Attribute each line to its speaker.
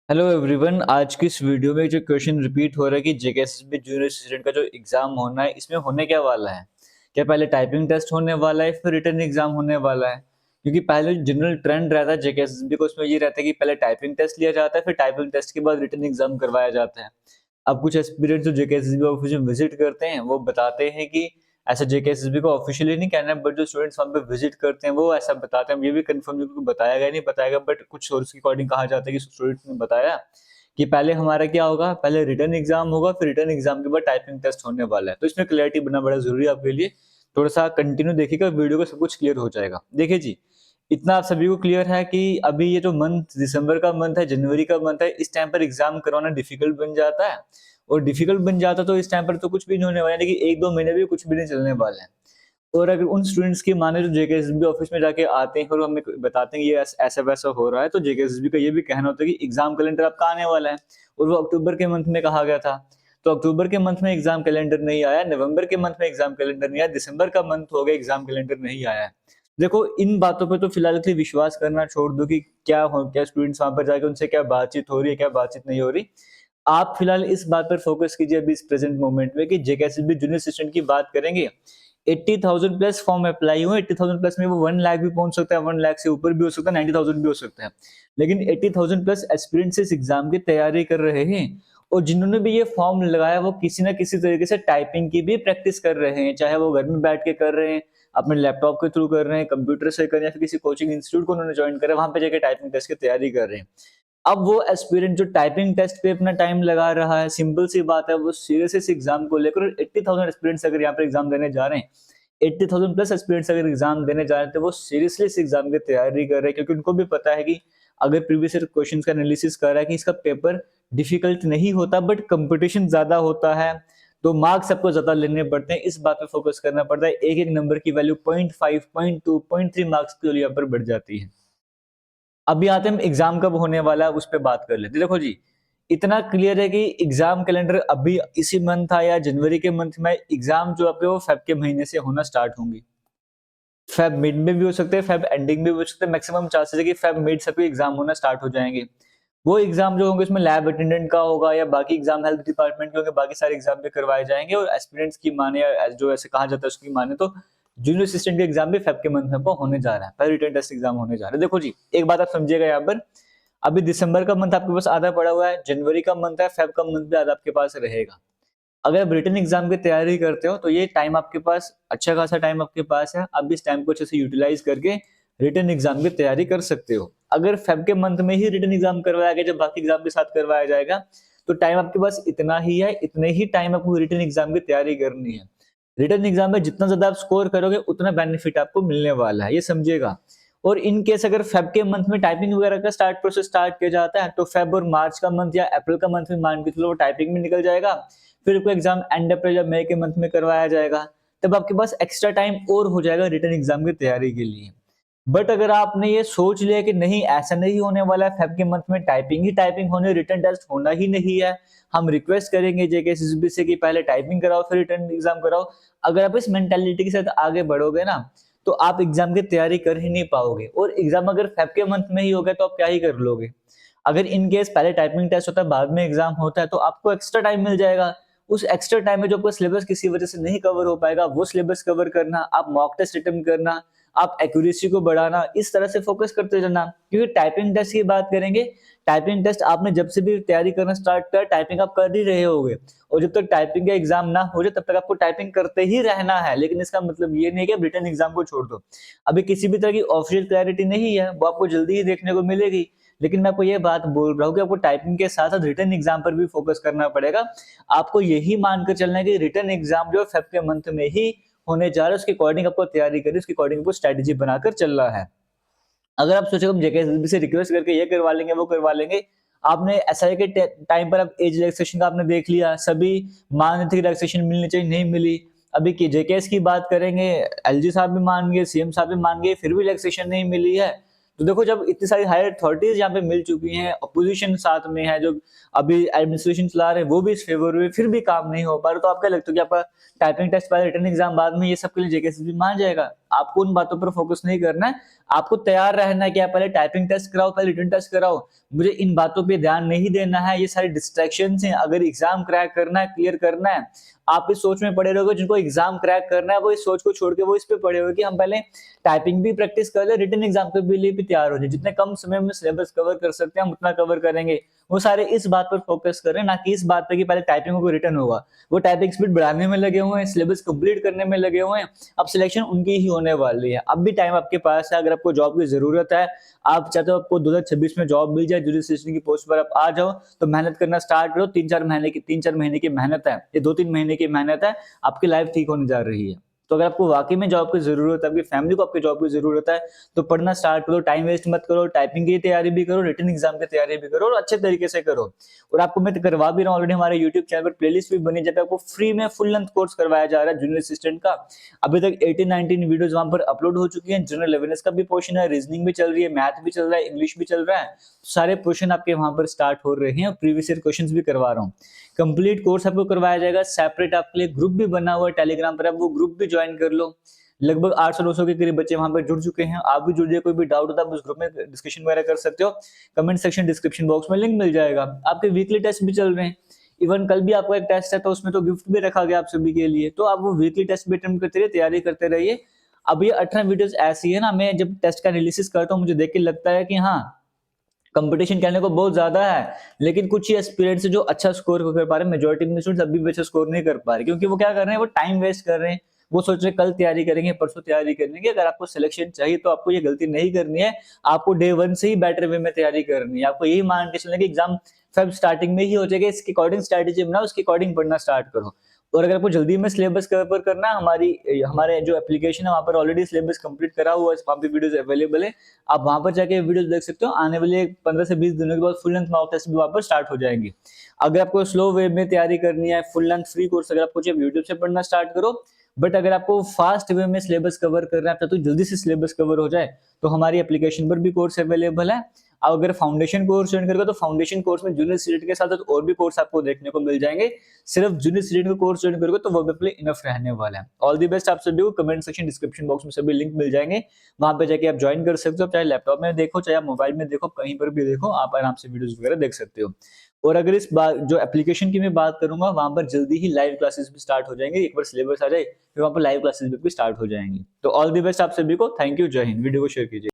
Speaker 1: Hello everyone. आज की इस वीडियो में जो क्वेश्चन रिपीट हो रहा है कि जेकेएसएसबी जूनियर असिस्टेंट का जो एग्जाम होना है, इसमें होने क्या वाला है? क्या पहले टाइपिंग टेस्ट होने वाला है फिर रिटन एग्जाम होने वाला है? क्योंकि पहले जनरल ट्रेंड रहता है जेकेएसएसबी को, उसमें ये रहता है कि पहले टाइपिंग टेस्ट लिया जाता है, फिर टाइपिंग टेस्ट के बाद रिटन एग्जाम करवाया जाता है। अब कुछ एस्पिरेंट्स जो जेकेएसएसबी ऑफिस में विजिट करते हैं वो बताते हैं कि ऐसा जेकेएसएसबी को ऑफिशियली नहीं कहना है, बट जो स्टूडेंट्स वहां पे विजिट करते हैं वो ऐसा बताते हैं। ये भी कंफर्म नहीं बताया गया नहीं बताया, बट कुछ सोर्स के अकॉर्डिंग कहा जाता है कि स्टूडेंट्स ने बताया कि पहले हमारा क्या होगा, पहले रिटन एग्जाम होगा, फिर रिटन एग्जाम के बाद टाइपिंग टेस्ट होने वाला है। तो इसमें क्लैरिटी बनना बड़ा जरूरी है आपके लिए। थोड़ा सा कंटिन्यू देखिएगा वीडियो को, सब कुछ क्लियर हो जाएगा। देखिए जी, इतना आप सभी को क्लियर है कि अभी ये जो मंथ दिसंबर का मंथ है, जनवरी का मंथ है, इस टाइम पर एग्जाम करवाना डिफिकल्ट बन जाता है। और डिफिकल्ट बन जाता तो इस टाइम पर तो कुछ भी नहीं होने वाला है, लेकिन एक दो महीने भी कुछ भी नहीं चलने वाले हैं। और अगर उन स्टूडेंट्स की माने जो जेकेएसएसबी ऑफिस में जाके आते हैं और हमें बताते हैं कि ये ऐसा वैसा हो रहा है, तो जेकेएसएसबी का ये भी कहना होता है कि एग्जाम कैलेंडर आपका आने वाला है। और वो अक्टूबर के मंथ में कहा गया था, तो अक्टूबर के मंथ में एग्जाम कैलेंडर नहीं आया, नवंबर के मंथ में एग्जाम कैलेंडर नहीं आया, दिसंबर का मंथ हो गया, एग्जाम कैलेंडर नहीं आया है। देखो, इन बातों पे तो फिलहाल के लिए विश्वास करना छोड़ दो कि क्या स्टूडेंट्स वहां पर जाके उनसे क्या बातचीत हो रही है, क्या बातचीत नहीं हो रही। आप फिलहाल इस बात पर फोकस कीजिए अभी इस प्रेजेंट मोमेंट में कि जेकेएसएसबी जूनियर असिस्टेंट की बात करेंगे। 80,000 प्लस फॉर्म अप्लाई हुए, 80,000 प्लस में वो 1 लाख भी पहुंच सकता है, 1 लाख से ऊपर भी हो सकता है, 90,000 भी हो सकता है। लेकिन 80,000 प्लस एस्पिरेंट्स इस एग्जाम की तैयारी कर रहे हैं, और जिन्होंने भी ये फॉर्म लगाया वो किसी ना किसी तरीके से टाइपिंग की भी प्रैक्टिस कर रहे हैं, चाहे वो घर में बैठ के कर रहे हैं, अपने लैपटॉप के थ्रू कर रहे हैं, कंप्यूटर से कर रहे हैं, या फिर किसी कोचिंग इंस्टीट्यूट को उन्होंने ज्वाइन करा, वहां पे जाके टाइपिंग टेस्ट की तैयारी कर रहे हैं। अब वो एस्पिरेंट जो टाइपिंग टेस्ट पे अपना टाइम लगा रहा है, सिंपल सी बात है, वो सीरियस इस एग्जाम को लेकर 80,000 एस्पिरेंट्स अगर यहाँ पर एग्जाम देने जा रहे हैं, 80,000 प्लस एस्पिरेंट्स अगर एग्जाम देने जा रहे थे, वो सीरियसली इस एग्जाम की तैयारी कर रहे हैं, क्योंकि उनको भी पता है कि अगर प्रीवियस ईयर क्वेश्चन का एनालिसिस कर रहा है कि इसका पेपर डिफिकल्ट नहीं होता, बट कंपटीशन ज्यादा होता है, तो मार्क्स सबको ज्यादा लेने पड़ते हैं, इस बात पे फोकस करना पड़ता है। एक एक नंबर की वैल्यू 0.5, 0.2, 0.3 मार्क्स के यहाँ पर बढ़ जाती है। अभी आते हैं एग्जाम कब होने वाला है, उस पर बात कर लेते हैं। देखो जी, इतना क्लियर है कि एग्जाम कैलेंडर अभी इसी मंथ या जनवरी के मंथ में एग्जाम जो आपके वो फेब के महीने से होना स्टार्ट होंगी। फेब मिड में भी हो सकते हैं, फेब एंडिंग में भी हो सकते हैं, मैक्सिमम चांसेस है कि फेब मिड से भी एग्जाम होना स्टार्ट हो जाएंगे। वो एग्जाम जो होंगे उसमें लैब अटेंडेंट का होगा या बाकी एग्जाम हेल्थ डिपार्टमेंट के होंगे, बाकी सारे एग्जाम भी करवाए जाएंगे। और एस्पिरेंट्स की माने या जो ऐसे कहा जाता है उसकी माने तो जूनियर असिस्टेंट का एग्जाम भी फेब के मंथ में होने जा रहा है, पहले रिटन टेस्ट एग्जाम होने जा रहा है। देखो जी, एक बात आप समझिएगा यहाँ पर, अभी दिसंबर का मंथ आपके पास आधा पड़ा हुआ है, जनवरी का मंथ है, फेब का मंथ भी आधा आपके पास रहेगा। अगर आप रिटन एग्जाम की तैयारी करते हो तो ये टाइम आपके पास, अच्छा खासा टाइम आपके पास है, आप इस टाइम को अच्छे से यूटिलाइज करके रिटन एग्जाम की तैयारी कर सकते हो। अगर फेब के मंथ में ही रिटन एग्जाम करवाया गया, जब बाकी एग्जाम के साथ करवाया जाएगा, तो टाइम आपके पास इतना ही है, इतने ही टाइम आपको रिटन एग्जाम की तैयारी करनी है। रिटन एग्जाम में जितना ज्यादा आप स्कोर करोगे उतना बेनिफिट आपको मिलने वाला है, ये समझिएगा। और इन केस अगर फेब के मंथ में टाइपिंग वगैरह का प्रोसेस स्टार्ट किया जाता है, तो फेब और मार्च का मंथ या अप्रैल का मंथ में मान के चलो वो टाइपिंग में निकल जाएगा, फिर आपको एग्जाम एंड अप्रैल या मई के मंथ में करवाया जाएगा, तब आपके पास एक्स्ट्रा टाइम और हो जाएगा रिटन एग्जाम की तैयारी के लिए। बट अगर आपने ये सोच लिया कि नहीं, ऐसा नहीं होने वाला है, फेब के मंथ में टाइपिंग ही टाइपिंग होने, रिटन टेस्ट होना ही नहीं है, हम रिक्वेस्ट करेंगे जेकेएसएसबी से कि पहले टाइपिंग कराओ फिर रिटन एग्जाम कराओ, अगर आप इस मेंटालिटी के साथ आगे बढ़ोगे ना, तो आप एग्जाम की तैयारी कर ही नहीं पाओगे। और एग्जाम अगर फेब के मंथ में ही हो गया तो आप क्या ही कर लोगे। अगर इन केस पहले टाइपिंग टेस्ट होता है बाद में एग्जाम होता है, तो आपको एक्स्ट्रा टाइम मिल जाएगा। उस एक्स्ट्रा टाइम में जो आपका सिलेबस किसी वजह से नहीं कवर हो पाएगा, वो सिलेबस कवर करना, आप मॉक टेस्ट अटेम्प्ट करना, आप एक्यूरेसी को बढ़ाना, इस तरह से फोकस करते जाना। क्योंकि टाइपिंग टेस्ट की बात करेंगे, टाइपिंग टेस्ट आपने जब से भी तैयारी करना स्टार्ट कर, टाइपिंग आप कर ही रहे होगे, और जब तक टाइपिंग का एग्जाम ना हो जाए तब तक आपको टाइपिंग करते ही रहना है। लेकिन इसका मतलब ये नहीं कि आप रिटन एग्जाम को छोड़ दो। अभी किसी भी तरह की ऑफिशियल क्लैरिटी नहीं है, वो आपको जल्दी ही देखने को मिलेगी। लेकिन मैं आपको ये बात बोल रहा हूँ कि आपको टाइपिंग के साथ साथ रिटन एग्जाम पर भी फोकस करना पड़ेगा। आपको यही मानकर चलना है कि रिटन एग्जाम जो फेब के मंथ में ही होने जा रहा है, उसके अकॉर्डिंग आपको तैयारी करिए, उसके अकॉर्डिंग आपको स्ट्रेटेजी बनाकर चल रहा है। अगर आप सोचो हम जेकेएसएसबी से रिक्वेस्ट करके ये करवा लेंगे वो करवा लेंगे, आपने एसआई के टाइम पर आप एज रिलैक्सेशन का आपने देख लिया, सभी मान रहे थे रिलैक्सेशन मिलनी चाहिए, नहीं मिली। अभी की जेकेएस की बात करेंगे, एलजी साहब भी मान गए, सीएम साहब भी मान गए, फिर भी रिलैक्सेशन नहीं मिली है। तो देखो, जब इतनी सारी हायर अथॉरिटीज यहाँ पे मिल चुकी हैं, अपोजिशन साथ में है, जो अभी एडमिनिस्ट्रेशन चला रहे हैं वो भी इस फेवर में, फिर भी काम नहीं हो पा रहा, तो आपका लगता है कि आपका टाइपिंग टेस्ट पहले रिटन एग्जाम बाद में, ये सब के लिए जेकेएसएसबी मान जाएगा? आपको उन बातों पर फोकस नहीं करना है, आपको तैयार रहना है कि आप पहले टाइपिंग टेस्ट कराओ, पहले रिटन टेस्ट कराओ, मुझे इन बातों पे ध्यान नहीं देना है, ये सारी डिस्ट्रैक्शंस हैं। अगर एग्जाम क्रैक करना है, क्लियर करना है, आप इस सोच में पड़े रहोगे, जिनको एग्जाम क्रैक करना है वो इस सोच को छोड़ के वो इस पे पड़े हुए कि हम पहले टाइपिंग भी प्रैक्टिस कर ले, रिटन एग्जाम के लिए भी तैयार हो जाए, जितने कम समय में सिलेबस कवर कर सकते हैं हम उतना कवर करेंगे। वो सारे इस बात पर फोकस कर रहे हैं, ना कि इस बात पर कि पहले टाइपिंग को रिटन होगा। वो टाइपिंग स्पीड बढ़ाने में लगे हुए हैं, सिलेबस कंप्लीट करने में लगे हुए हैं। अब सिलेक्शन उनकी ही होने वाली है। अब भी टाइम आपके पास है। अगर आपको जॉब की जरूरत है, आप चाहते हो आपको 2026 में जॉब मिल जाए, जूनियर असिस्टेंट की पोस्ट पर आप आ जाओ, तो मेहनत करना स्टार्ट करो। 3-4 महीने की मेहनत है, ये 2-3 महीने की मेहनत है, आपकी लाइफ ठीक होने जा रही है। तो अगर आपको वाकई में जॉब की जरूरत है, आपकी फैमिली को आपकी जॉब की जरूरत है, तो पढ़ना स्टार्ट करो, टाइम वेस्ट मत करो, टाइपिंग की तैयारी भी करो, रिटन एग्जाम की तैयारी भी करो और अच्छे तरीके से करो। और आपको मैं करवा भी रहा हूँ, ऑलरेडी हमारे यूट्यूब चैनल पर प्लेलिस्ट भी बनी, जब पे आपको फ्री में फुल लेंथ कोर्स करवाया जा रहा है जूनियर असिस्टेंट का। अभी तक 18-19 वीडियोस वहां पर अपलोड हो चुकी हैं। जनरल अवेयरनेस का भी पोर्शन है, रीजनिंग भी चल रही है, मैथ भी चल रहा है, इंग्लिश भी चल रहा है। सारे पोर्शन आपके वहां पर स्टार्ट हो रहे हैं और प्रीवियस ईयर क्वेश्चंस भी करवा रहा हूँ। कंप्लीट कोर्स आपको करवाया जाएगा। सेपरेट आपके लिए ग्रुप भी बना हुआ है टेलीग्राम पर, आप वो ग्रुप भी ज्वाइन कर लो। लगभग 800-900 के करीब बच्चे वहां पर जुड़ चुके हैं। आप भी जुड़ जाइए, कोई भी डाउट होता है आप उस ग्रुप में डिस्कशन वगैरह कर सकते हो। कमेंट सेक्शन डिस्क्रिप्शन बॉक्स में लिंक मिल जाएगा। आपके वीकली टेस्ट भी चल रहे हैं, इवन कल भी आपका एक टेस्ट है, तो उसमें तो गिफ्ट भी रखा गया आप सभी के लिए। तो आप वो वीकली टेस्ट भी अटेम्प्ट करते रहिए, तैयारी करते रहिए। अब ये 18 वीडियोस ऐसी है ना, मैं जब टेस्ट का एनालिसिस करता हूँ मुझे देख के लगता है कि हाँ, कंपटीशन कहने को बहुत ज्यादा है, लेकिन कुछ ही एस्पिरेंट्स जो अच्छा स्कोर कर पा रहे हैं, मेजोरिटी में स्टूडेंट्स अभी भी अच्छा स्कोर नहीं कर पा रहे, क्योंकि वो क्या कर रहे हैं, वो टाइम वेस्ट कर रहे हैं। वो सोच रहे कल तैयारी करेंगे, परसों तैयारी करेंगे। अगर आपको सिलेक्शन चाहिए तो आपको ये गलती नहीं करनी है, आपको डे 1 से ही बेटर वे में तैयारी करनी है। आपको यही मान के चलना कि एग्जाम फेब स्टार्टिंग में ही हो जाएगा, इसके अकॉर्डिंग स्ट्रैटेजी बनाओ, उसके अकॉर्डिंग पढ़ना स्टार्ट करो। और अगर आपको जल्दी में सिलेबस कवर करना है, हमारे जो एप्लीकेशन है वहां पर ऑलरेडी सिलेबस कंप्लीट करा हुआ है, वहां पे वीडियोस अवेलेबल है। आप वहां पर जाके वीडियोस देख सकते हो। आने वाले 15 से 20 दिनों के बाद फुल लेंथ मॉक टेस्ट भी वहां पर स्टार्ट हो जाएंगे। अगर आपको स्लो वे में तैयारी करनी है, फुल लेंथ फ्री कोर्स अगर आपको चाहिए, यूट्यूब से पढ़ना स्टार्ट करो। बट अगर आपको फास्ट वे में सिलेबस कवर करना है तो जल्दी से सिलेबस कवर हो जाए, तो हमारी एप्लीकेशन पर भी कोर्स अवेलेबल है। अगर फाउंडेशन कोर्स ज्वाइन करोगे तो फाउंडेशन कोर्स में जूनियर स्टूडेंट के साथ साथ और भी कोर्स आपको देखने को मिल जाएंगे। सिर्फ जूनियर स्टूडेंट का कोर्स ज्वाइन करोगे तो वो भी इनफ रहने वाला है। ऑल दी बेस्ट आप सभी को। कमेंट सेक्शन डिस्क्रिप्शन बॉक्स में सभी लिंक मिल जाएंगे, वहां पे जाके आप ज्वाइन कर सकते हो। चाहे लैपटॉप में देखो, चाहे आप मोबाइल में देखो, कहीं पर भी देखो, आप आराम से वीडियोस वगैरह देख सकते हो। और अगर इस बार जो एप्लीकेशन की मैं बात करूंगा, वहां पर जल्दी ही लाइव क्लासेस भी स्टार्ट हो जाएंगे। एक बार सिलेबस आ जाए फिर वहां पर लाइव क्लासेस भी स्टार्ट हो जाएंगी। तो ऑल दी बेस्ट आप सभी को। थैंक यू, जय हिंद। वीडियो को शेयर कीजिए।